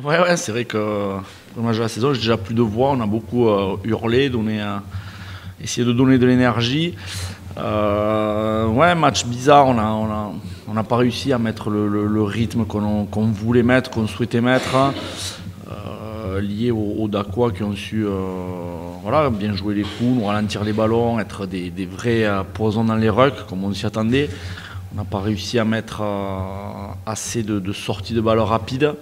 Ouais, c'est vrai que le match de la saison, j'ai déjà plus de voix, on a beaucoup hurlé, essayé de donner de l'énergie. Ouais, match bizarre, on n'a pas réussi à mettre le rythme qu'on voulait mettre, qu'on souhaitait mettre, lié aux Dacois qui ont su voilà, bien jouer les coups, nous ralentir les ballons, être des vrais poisons dans les rucks, comme on s'y attendait. On n'a pas réussi à mettre assez de sorties de balles rapides.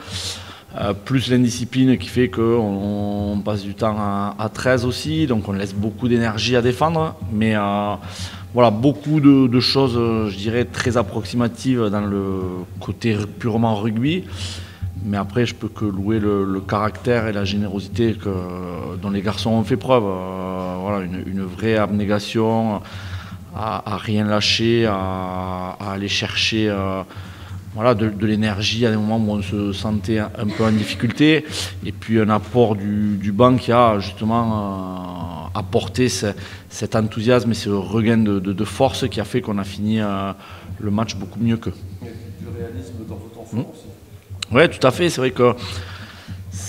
Plus l'indiscipline qui fait qu'on passe du temps à 13 aussi, donc on laisse beaucoup d'énergie à défendre. Mais voilà, beaucoup de choses, je dirais, très approximatives dans le côté purement rugby. Mais après, je peux que louer le caractère et la générosité dont les garçons ont fait preuve. Voilà, une vraie abnégation, à rien lâcher, à aller chercher voilà, de l'énergie à des moments où on se sentait un peu en difficulté. Et puis un apport du banc qui a justement apporté cet enthousiasme et ce regain de force qui a fait qu'on a fini le match beaucoup mieux qu'eux. Du réalisme dans votre enfant aussi. Oui, tout à fait. C'est vrai que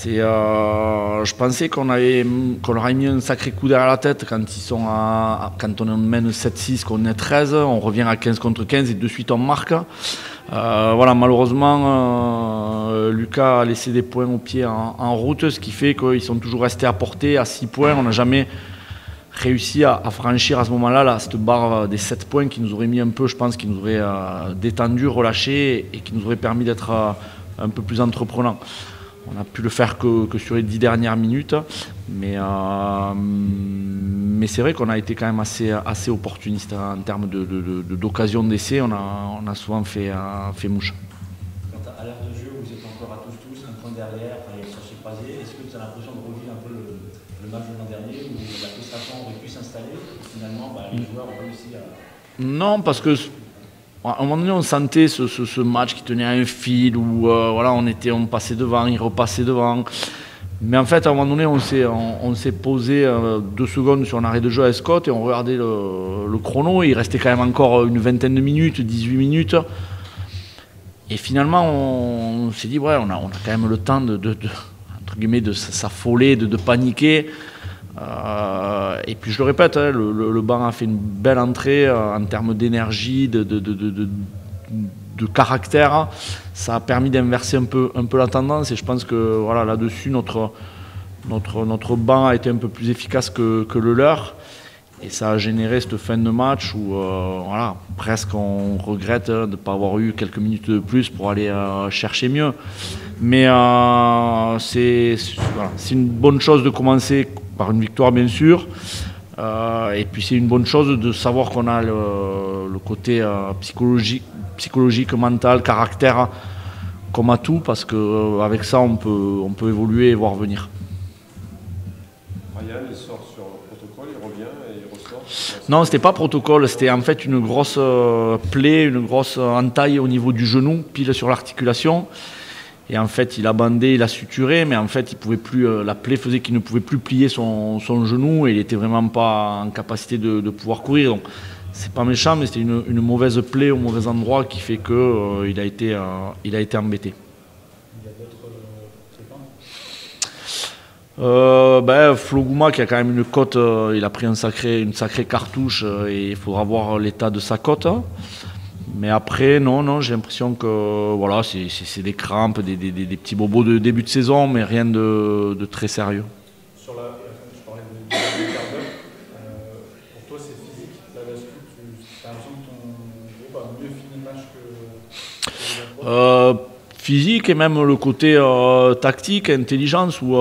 je pensais qu'on leur a mis un sacré coup derrière la tête quand quand on mène 7-6, qu'on est 13, on revient à 15 contre 15 et de suite on marque. Voilà, malheureusement, Lucas a laissé des points au pied en route, ce qui fait qu'ils sont toujours restés à portée à 6 points. On n'a jamais réussi à franchir à ce moment-là cette barre des 7 points qui nous aurait mis un peu, je pense, qui nous aurait détendu, relâché et qui nous aurait permis d'être un peu plus entreprenant. On a pu le faire que sur les 10 dernières minutes, mais c'est vrai qu'on a été quand même assez opportuniste en termes d'occasion d'essai. On a souvent fait mouche. Quant à l'heure de jeu, vous êtes encore à tous, un point derrière, ça s'est croisé. Est-ce que vous avez l'impression de revivre un peu le match de l'an dernier où la frustration aurait pu s'installer et finalement les joueurs ont réussi à... Non, parce que à un moment donné, on sentait ce match qui tenait à un fil où voilà, on passait devant, il repassait devant. Mais en fait, à un moment donné, on s'est posé 2 secondes sur un arrêt de jeu à Scott et on regardait le chrono. Et il restait quand même encore une vingtaine de minutes, 18 minutes. Et finalement, on s'est dit, ouais, on a quand même le temps entre guillemets, de s'affoler, de paniquer. Et puis je le répète, hein, le banc a fait une belle entrée en termes d'énergie, de caractère. Ça a permis d'inverser un peu la tendance et je pense que voilà, là-dessus notre banc a été un peu plus efficace que le leur. Et ça a généré cette fin de match où voilà, presque on regrette de ne pas avoir eu quelques minutes de plus pour aller chercher mieux. Mais c'est une bonne chose de commencer par une victoire bien sûr. Et puis c'est une bonne chose de savoir qu'on a le côté psychologique, mental, caractère comme atout parce qu'avec ça on peut évoluer et voir venir. Ryan, il sort sur le protocole, il revient et il ressort. Non, c'était pas protocole, c'était en fait une grosse plaie, une grosse entaille au niveau du genou, pile sur l'articulation. Et en fait, il a bandé, il a suturé, mais en fait, il pouvait plus. La plaie faisait qu'il ne pouvait plus plier son genou et il n'était vraiment pas en capacité de pouvoir courir. Donc, c'est pas méchant, mais c'était une mauvaise plaie au mauvais endroit qui fait qu'il a été embêté. Il y a d'autres séquences Flo Gouma qui a quand même une cote, il a pris une sacrée cartouche et il faudra voir l'état de sa cote. Mais après, non, j'ai l'impression que voilà, c'est des crampes, des petits bobos de début de saison, mais rien de très sérieux. Sur je parlais de quart d'heure. Pour toi, c'est physique. Là, est-ce que tu as l'impression que ton groupe a mieux fini le match que Physique et même le côté tactique, intelligence, où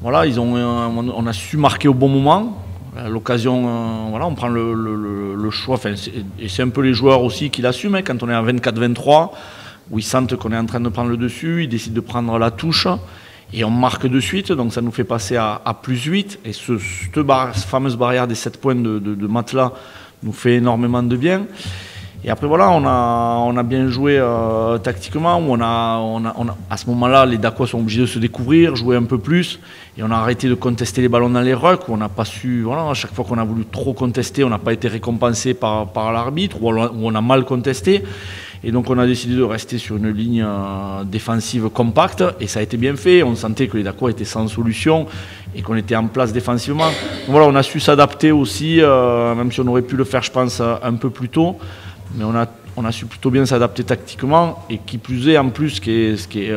voilà, on a su marquer au bon moment. L'occasion, voilà, on prend le choix, et c'est un peu les joueurs aussi qui l'assument, hein, quand on est à 24-23, où ils sentent qu'on est en train de prendre le dessus, ils décident de prendre la touche, et on marque de suite, donc ça nous fait passer à +8, et cette fameuse barrière des 7 points de Matelas nous fait énormément de bien. Et après voilà, on a bien joué tactiquement, où à ce moment-là, les Dacois sont obligés de se découvrir, jouer un peu plus, et on a arrêté de contester les ballons dans les rucks, où on n'a pas su, voilà, à chaque fois qu'on a voulu trop contester, on n'a pas été récompensé par l'arbitre, où on a mal contesté. Et donc on a décidé de rester sur une ligne défensive compacte, et ça a été bien fait. On sentait que les Dacois étaient sans solution et qu'on était en place défensivement. Donc voilà, on a su s'adapter aussi, même si on aurait pu le faire, je pense, un peu plus tôt. Mais on a su plutôt bien s'adapter tactiquement, et qui plus est, en plus, ce qui est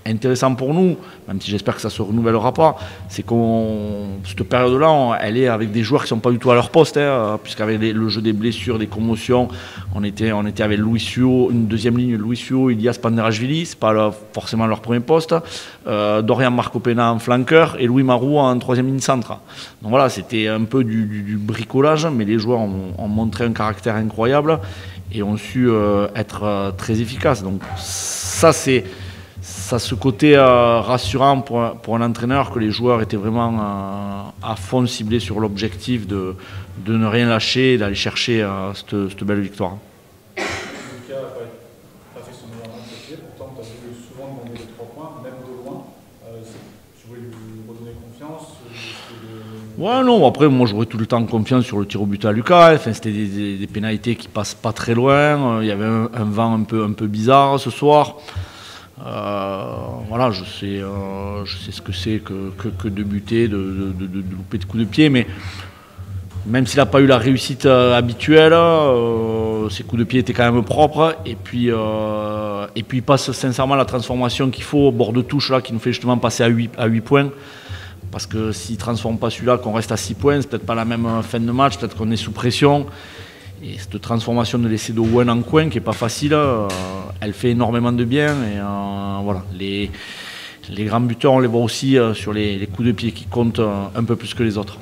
intéressant pour nous, même si j'espère que ça ne se renouvellera pas, c'est qu'on cette période-là, elle est avec des joueurs qui ne sont pas du tout à leur poste, puisqu'avec le jeu des blessures, des commotions, on était avec Louis Suo, une deuxième ligne, Louis Suo, Ilias Panderashvili, c'est pas forcément leur premier poste, Dorian Marcopena en flanqueur et Louis Marou en troisième ligne centre. Donc voilà, c'était un peu du bricolage, mais les joueurs ont montré un caractère incroyable et ont su être très efficaces. Donc ça, ça a ce côté rassurant pour un entraîneur, que les joueurs étaient vraiment à fond ciblés sur l'objectif de ne rien lâcher et d'aller chercher cette belle victoire. Lucas n'a pas fait son meilleur match de pied, pourtant tu as voulu souvent demander les 3 points, même de loin. Tu voulais lui redonner confiance Ouais, non, après moi j'aurais tout le temps confiance sur le tir au but à Lucas. Enfin, c'était des pénalités qui passent pas très loin, il y avait un vent un peu bizarre ce soir. Voilà, je sais ce que c'est que de buter, de louper de coups de pied, mais même s'il n'a pas eu la réussite habituelle, ses coups de pied étaient quand même propres, et puis il passe sincèrement la transformation qu'il faut au bord de touche là, qui nous fait justement passer à 8 points, parce que s'il ne transforme pas celui-là, qu'on reste à 6 points, c'est peut-être pas la même fin de match, peut-être qu'on est sous pression. Et cette transformation de laisser de Owen en coin, qui n'est pas facile, elle fait énormément de bien. Et voilà, les grands buteurs, on les voit aussi sur les coups de pied qui comptent un peu plus que les autres.